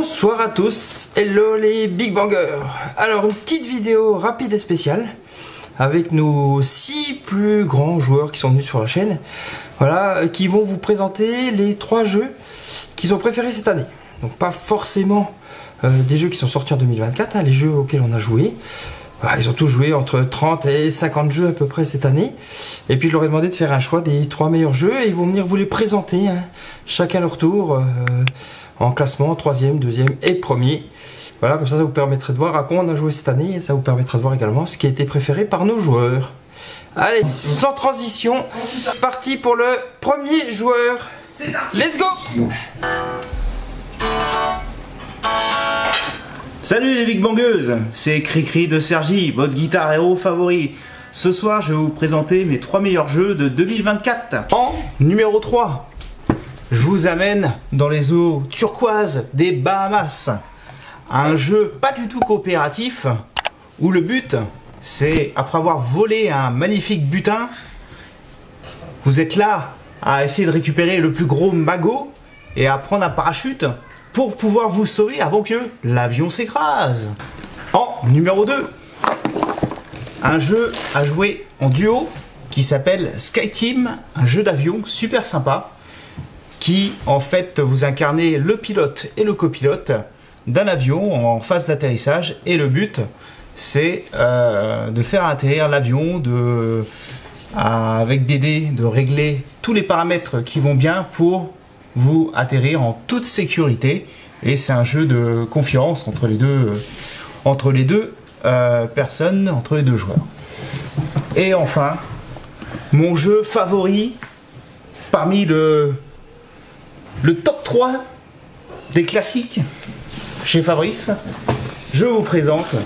Bonsoir à tous, hello les Big Bangers. Alors une petite vidéo rapide et spéciale avec nos 6 plus grands joueurs qui sont venus sur la chaîne, voilà, qui vont vous présenter les 3 jeux qu'ils ont préférés cette année. Donc pas forcément des jeux qui sont sortis en 2024, hein, les jeux auxquels on a joué. Voilà, ils ont tous joué entre 30 et 50 jeux à peu près cette année. Et puis je leur ai demandé de faire un choix des 3 meilleurs jeux et ils vont venir vous les présenter, hein, chacun leur tour, en classement, 3e, 2e et 1er. Voilà, comme ça, ça vous permettrait de voir à quoi on a joué cette année et ça vous permettra de voir également ce qui a été préféré par nos joueurs. Allez, sans transition, parti pour le premier joueur. Let's go! Salut les Big Bangeuses, c'est Cricri de Sergi, votre guitare héros favori. Ce soir, je vais vous présenter mes 3 meilleurs jeux de 2024. En numéro 3, je vous amène dans les eaux turquoises des Bahamas. Un jeu pas du tout coopératif, où le but, c'est, après avoir volé un magnifique butin, vous êtes là à essayer de récupérer le plus gros magot et à prendre un parachute pour pouvoir vous sauver avant que l'avion s'écrase. En numéro 2, un jeu à jouer en duo qui s'appelle Skyteam, un jeu d'avion super sympa qui en fait vous incarnez le pilote et le copilote d'un avion en phase d'atterrissage et le but c'est de faire atterrir l'avion, avec des dés, de régler tous les paramètres qui vont bien pour vous atterrir en toute sécurité et c'est un jeu de confiance entre les deux personnes, entre les deux joueurs. Et enfin, mon jeu favori parmi le top 3 des classiques chez Fabrice, je vous présente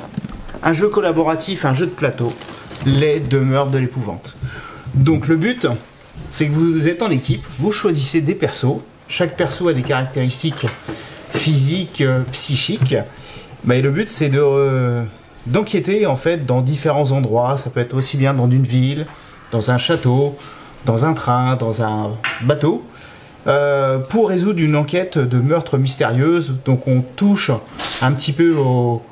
un jeu collaboratif, un jeu de plateau, Les Demeures de l'Épouvante. Donc le but, c'est que vous êtes en équipe, vous choisissez des persos. Chaque perso a des caractéristiques physiques, psychiques. Et le but c'est d'enquêter en fait dans différents endroits. Ça peut être aussi bien dans une ville, dans un château, dans un train, dans un bateau, pour résoudre une enquête de meurtre mystérieuse. Donc on touche un petit peu au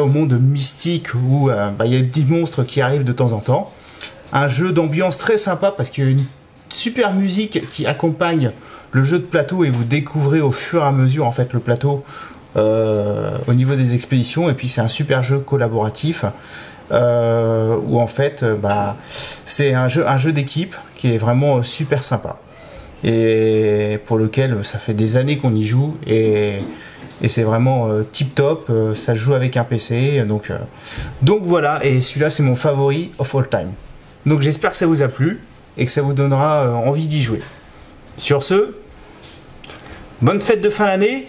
monde mystique où il y a des petits monstres qui arrivent de temps en temps. Un jeu d'ambiance très sympa parce qu'il y a une super musique qui accompagne le jeu de plateau et vous découvrez au fur et à mesure en fait le plateau au niveau des expéditions. Et puis c'est un super jeu collaboratif où en fait c'est un jeu d'équipe qui est vraiment super sympa et pour lequel ça fait des années qu'on y joue et c'est vraiment tip top. Ça se joue avec un PC donc voilà, et celui-là c'est mon favori of all time. Donc j'espère que ça vous a plu et que ça vous donnera envie d'y jouer. Sur ce, bonne fête de fin d'année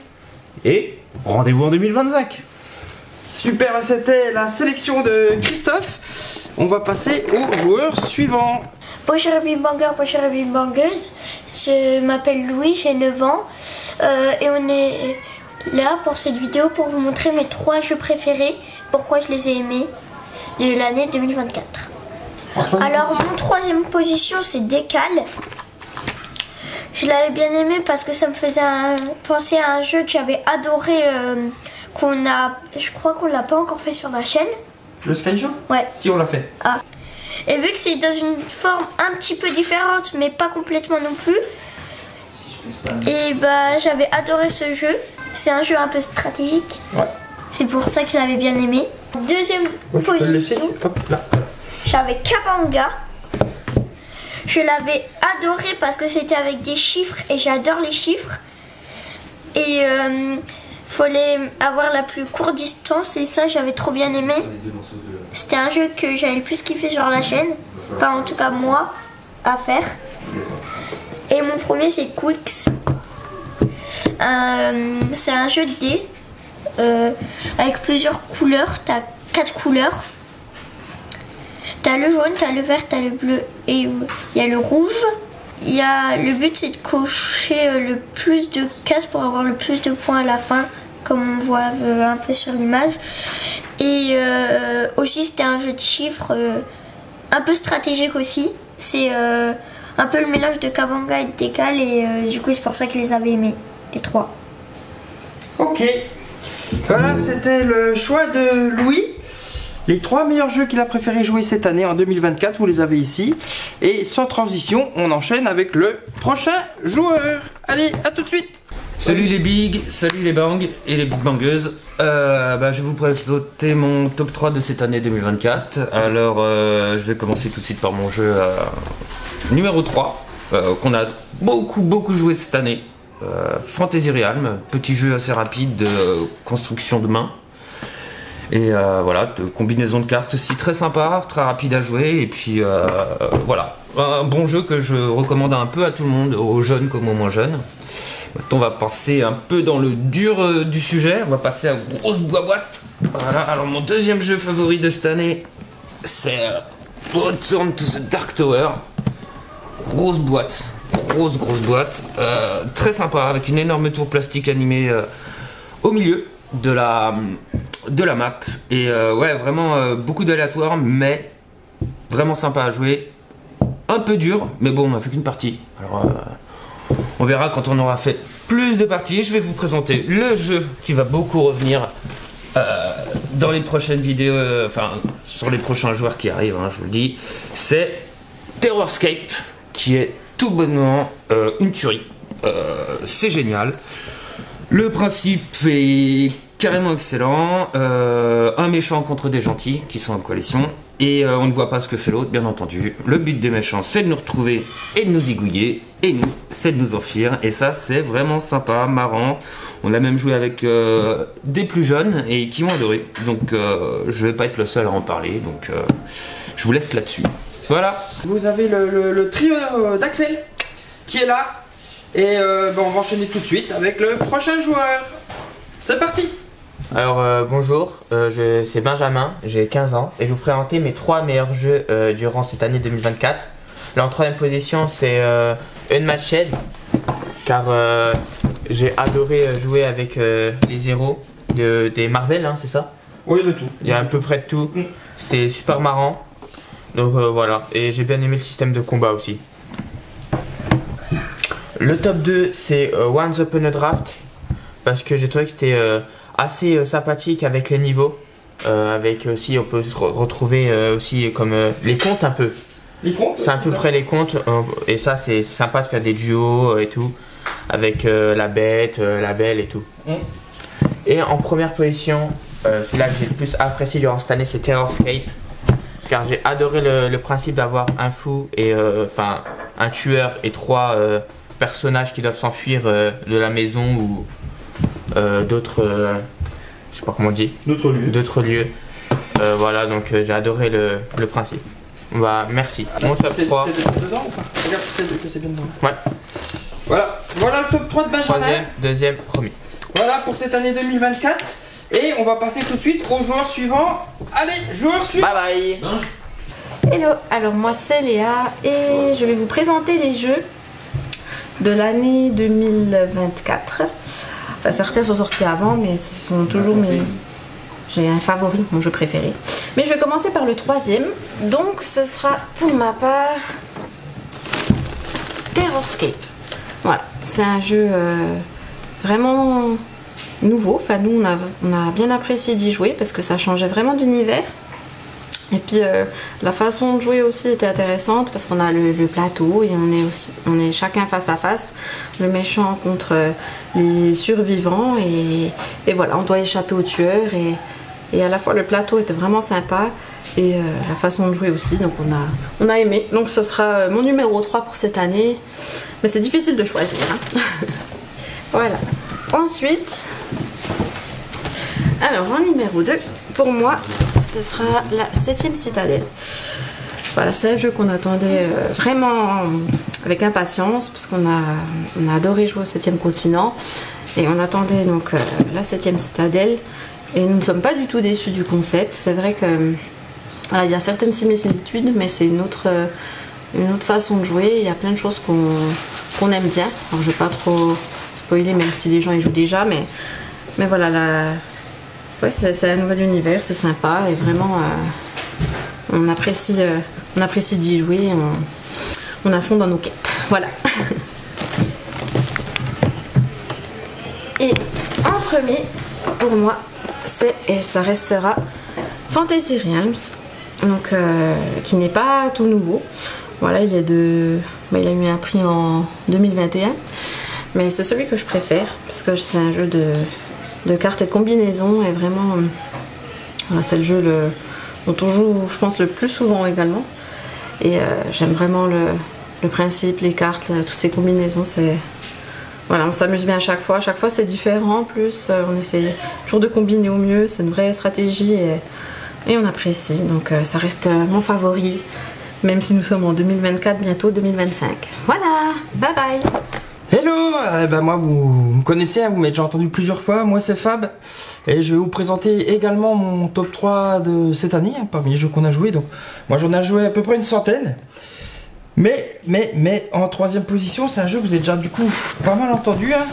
et rendez-vous en 2025. Super, c'était la sélection de Christophe. On va passer au joueur suivant. Bonjour Big Banger, bonjour Big Bangers. Je m'appelle Louis, j'ai 9 ans et on est là pour cette vidéo pour vous montrer mes 3 jeux préférés, pourquoi je les ai aimés de l'année 2024. Alors mon 3e position c'est Décal. Je l'avais bien aimé parce que ça me faisait penser à un jeu que j'avais adoré, je crois qu'on l'a pas encore fait sur ma chaîne. Le Sky Show? Ouais. Si, on l'a fait. Ah. Et vu que c'est dans une forme un petit peu différente mais pas complètement non plus, et j'avais adoré ce jeu. C'est un jeu un peu stratégique. Ouais. C'est pour ça que je l'avais bien aimé. 2e position, j'avais Kabanga. Je l'avais adoré parce que c'était avec des chiffres et j'adore les chiffres. Et fallait avoir la plus courte distance et ça j'avais trop bien aimé. C'était un jeu que j'avais le plus kiffé sur la chaîne. Enfin en tout cas moi à faire. Et mon premier c'est Quicks. C'est un jeu de dés avec plusieurs couleurs. T'as 4 couleurs. T'as le jaune, t'as le vert, t'as le bleu et il y a le rouge. Le but c'est de cocher le plus de cases pour avoir le plus de points à la fin, comme on voit un peu sur l'image. Et aussi c'était un jeu de chiffres un peu stratégique aussi. C'est un peu le mélange de Kabanga et de Décal et du coup c'est pour ça que je les avais aimés, les 3. Ok. Voilà, c'était le choix de Louis. Les 3 meilleurs jeux qu'il a préféré jouer cette année en 2024, vous les avez ici. Et sans transition, on enchaîne avec le prochain joueur. Allez, à tout de suite. Salut les bigs, salut les bangs et les big bangeuses. Je vais vous présenter mon top 3 de cette année 2024. Alors je vais commencer tout de suite par mon jeu numéro 3 qu'on a beaucoup joué cette année. Fantasy Realm, petit jeu assez rapide de construction de main. Et voilà, de combinaison de cartes aussi très sympa, très rapide à jouer. Et puis voilà, un bon jeu que je recommande un peu à tout le monde, aux jeunes comme aux moins jeunes. Maintenant on va passer un peu dans le dur du sujet, on va passer à grosse boîte. Voilà, alors mon deuxième jeu favori de cette année, c'est Return to the Dark Tower. Grosse boîte, grosse boîte, très sympa, avec une énorme tour plastique animée au milieu de la map. Et ouais, vraiment beaucoup d'aléatoires, mais vraiment sympa à jouer. Un peu dur, mais bon, on a fait qu'une partie. Alors on verra quand on aura fait plus de parties. Je vais vous présenter le jeu qui va beaucoup revenir dans les prochaines vidéos, enfin sur les prochains joueurs qui arrivent, hein, je vous le dis. C'est Terrorscape, qui est tout bonnement une tuerie. C'est génial. Le principe est carrément excellent. Un méchant contre des gentils qui sont en coalition. Et on ne voit pas ce que fait l'autre, bien entendu. Le but des méchants, c'est de nous retrouver et de nous zigouiller. Et nous, c'est de nous enfuir. Et ça, c'est vraiment sympa, marrant. On a même joué avec des plus jeunes et qui ont adoré. Donc, je vais pas être le seul à en parler. Donc, je vous laisse là-dessus. Voilà. Vous avez le trio d'Axel qui est là. Et on va enchaîner tout de suite avec le prochain joueur. C'est parti. Alors bonjour, c'est Benjamin, j'ai 15 ans et je vais vous présenter mes 3 meilleurs jeux durant cette année 2024. Là en 3ème position c'est Unmatched, car j'ai adoré jouer avec les héros des Marvel, hein, c'est ça? Oui, de tout. Il y a à peu près de tout, c'était super marrant. Donc voilà, et j'ai bien aimé le système de combat aussi. Le top 2 c'est Once Upon a Draft, parce que j'ai trouvé que c'était assez sympathique avec les niveaux, avec aussi on peut retrouver aussi comme les contes un peu. Les contes, c'est à peu près les contes, et ça c'est sympa de faire des duos et tout avec la bête, la belle et tout. Et en première position, celui-là que j'ai le plus apprécié durant cette année, c'est Terrorscape, car j'ai adoré le principe d'avoir un fou et enfin un tueur et 3 personnages qui doivent s'enfuir de la maison ou d'autres, je sais pas comment on dit, d'autres lieux. Voilà, donc j'ai adoré le principe. Bah merci. Mon top 3. C'est dedans ou pas? Regarde que c'est bien dedans. Ouais. Voilà le top 3 de Benjamin. 3ème, 2ème, premier. Voilà pour cette année 2024. Et on va passer tout de suite au joueur suivant. Allez, joueur suivant. Bye bye. Hello, alors moi c'est Léa et je vais vous présenter les jeux de l'année 2024. Certains sont sortis avant, mais ce sont toujours mes... J'ai un favori, mon jeu préféré. Mais je vais commencer par le 3ème. Donc ce sera pour ma part Terrorscape. Voilà, c'est un jeu vraiment nouveau. Enfin nous on a bien apprécié d'y jouer parce que ça changeait vraiment d'univers. Et puis la façon de jouer aussi était intéressante parce qu'on a le plateau et on est chacun face à face, le méchant contre les survivants et voilà, on doit échapper au tueur et à la fois le plateau était vraiment sympa et la façon de jouer aussi, donc on a aimé. Donc ce sera mon numéro 3 pour cette année, mais c'est difficile de choisir, hein. Voilà. Ensuite, alors en numéro 2, pour moi, ce sera la 7ème Citadelle. Voilà, c'est un jeu qu'on attendait vraiment avec impatience parce qu'on a adoré jouer au 7ème continent et on attendait donc la 7ème Citadelle et nous ne sommes pas du tout déçus du concept. C'est vrai que voilà, il y a certaines similitudes, mais c'est une autre façon de jouer. Il y a plein de choses qu'on aime bien. Alors, je ne vais pas trop spoiler, même si les gens y jouent déjà, mais voilà, ouais, c'est un nouvel univers, c'est sympa et vraiment on apprécie d'y jouer, on est à fond dans nos quêtes. Voilà. Et en premier, pour moi, c'est et ça restera Fantasy Realms, donc qui n'est pas tout nouveau. Voilà, il est il a eu un prix en 2021, mais c'est celui que je préfère parce que c'est un jeu de cartes et de combinaisons et vraiment, voilà, c'est le jeu dont on joue, je pense, le plus souvent également. Et j'aime vraiment le principe, les cartes, toutes ces combinaisons. Voilà, on s'amuse bien à chaque fois. Chaque fois, c'est différent. En plus, on essaye toujours de combiner au mieux. C'est une vraie stratégie et on apprécie. Donc, ça reste mon favori, même si nous sommes en 2024, bientôt 2025. Voilà, bye bye. Hello, moi vous me connaissez, hein, vous m'avez déjà entendu plusieurs fois, moi c'est Fab et je vais vous présenter également mon top 3 de cette année, hein, parmi les jeux qu'on a joué. Donc moi j'en ai joué à peu près une centaine, mais en troisième position c'est un jeu que vous avez déjà du coup pas mal entendu, hein,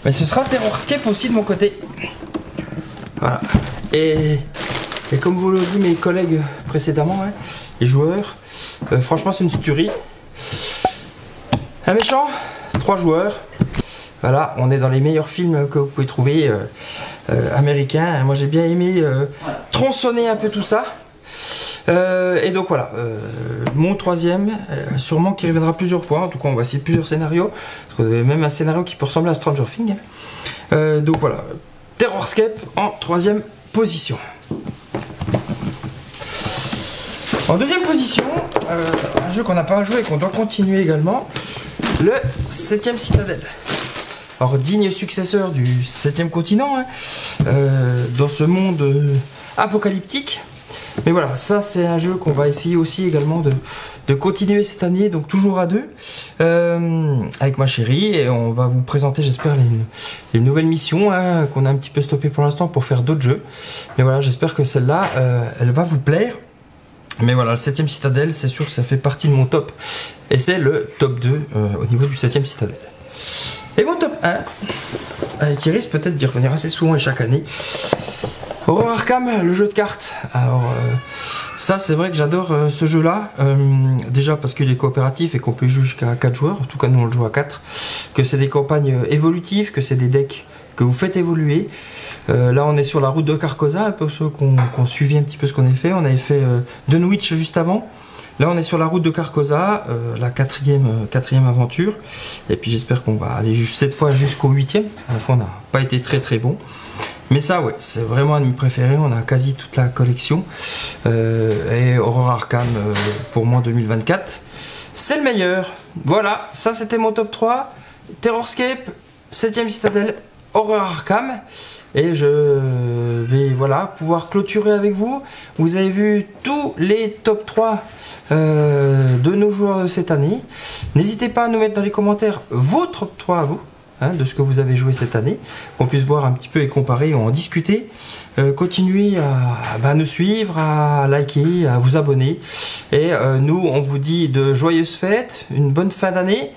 mais ce sera Terrorscape aussi de mon côté. Voilà, et comme vous l'avez dit mes collègues précédemment, hein, les joueurs, franchement c'est une tuerie. Un méchant, 3 joueurs. Voilà, on est dans les meilleurs films que vous pouvez trouver américains. Moi j'ai bien aimé tronçonner un peu tout ça. Et donc voilà, mon troisième, sûrement qui reviendra plusieurs fois. En tout cas, on va essayer plusieurs scénarios. Parce que vous avez même un scénario qui peut ressembler à Stranger Things. Donc voilà, Terrorscape en troisième position. En deuxième position, un jeu qu'on n'a pas joué et qu'on doit continuer également. Le 7ème Citadelle. Alors digne successeur du 7ème continent, hein, dans ce monde apocalyptique. Mais voilà, ça c'est un jeu qu'on va essayer aussi également de continuer cette année, donc toujours à deux, avec ma chérie, et on va vous présenter, j'espère, les nouvelles missions, hein, qu'on a un petit peu stoppées pour l'instant pour faire d'autres jeux. Mais voilà, j'espère que celle-là, elle va vous plaire. Mais voilà, le 7ème Citadelle, c'est sûr que ça fait partie de mon top. Et c'est le top 2 au niveau du 7ème Citadelle. Et mon top 1, qui risque peut-être d'y revenir assez souvent et chaque année. Horror Arkham, le jeu de cartes. Alors, ça c'est vrai que j'adore ce jeu-là. Déjà parce qu'il est coopératif et qu'on peut jouer jusqu'à 4 joueurs. En tout cas, nous on le joue à 4. Que c'est des campagnes évolutives, que c'est des decks que vous faites évoluer. Là on est sur la route de Carcosa, un peu ceux qu'on suivi un petit peu ce qu'on avait fait. On avait fait Dunwich juste avant. Là on est sur la route de Carcosa, la quatrième aventure. Et puis j'espère qu'on va aller cette fois jusqu'au 8ème. À la fois on n'a pas été très bon. Mais ça ouais, c'est vraiment un de mes préférés. On a quasi toute la collection. Et Horror Arkham pour moi 2024. C'est le meilleur. Voilà, ça c'était mon top 3. Terrorscape, 7ème Citadelle, Horror Arkham. Et je vais voilà, pouvoir clôturer avec vous. Vous avez vu tous les top 3 de nos joueurs de cette année. N'hésitez pas à nous mettre dans les commentaires vos top 3 à vous, hein, de ce que vous avez joué cette année. Qu'on puisse voir un petit peu et comparer et en discuter. Continuez à nous suivre, à liker, à vous abonner. Et nous, on vous dit de joyeuses fêtes, une bonne fin d'année.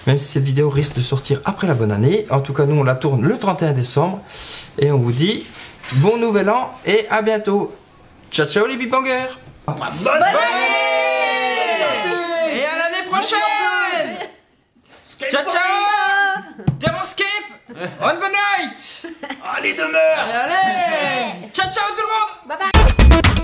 Même si cette vidéo risque de sortir après la bonne année. En tout cas, nous, on la tourne le 31 décembre. Et on vous dit bon nouvel an et à bientôt. Ciao ciao les bipangers. Bonne année et à l'année prochaine. Ciao ciao. Terrorscape on the night. Allez demeure. Allez. Ciao ciao tout le monde. Bye bye.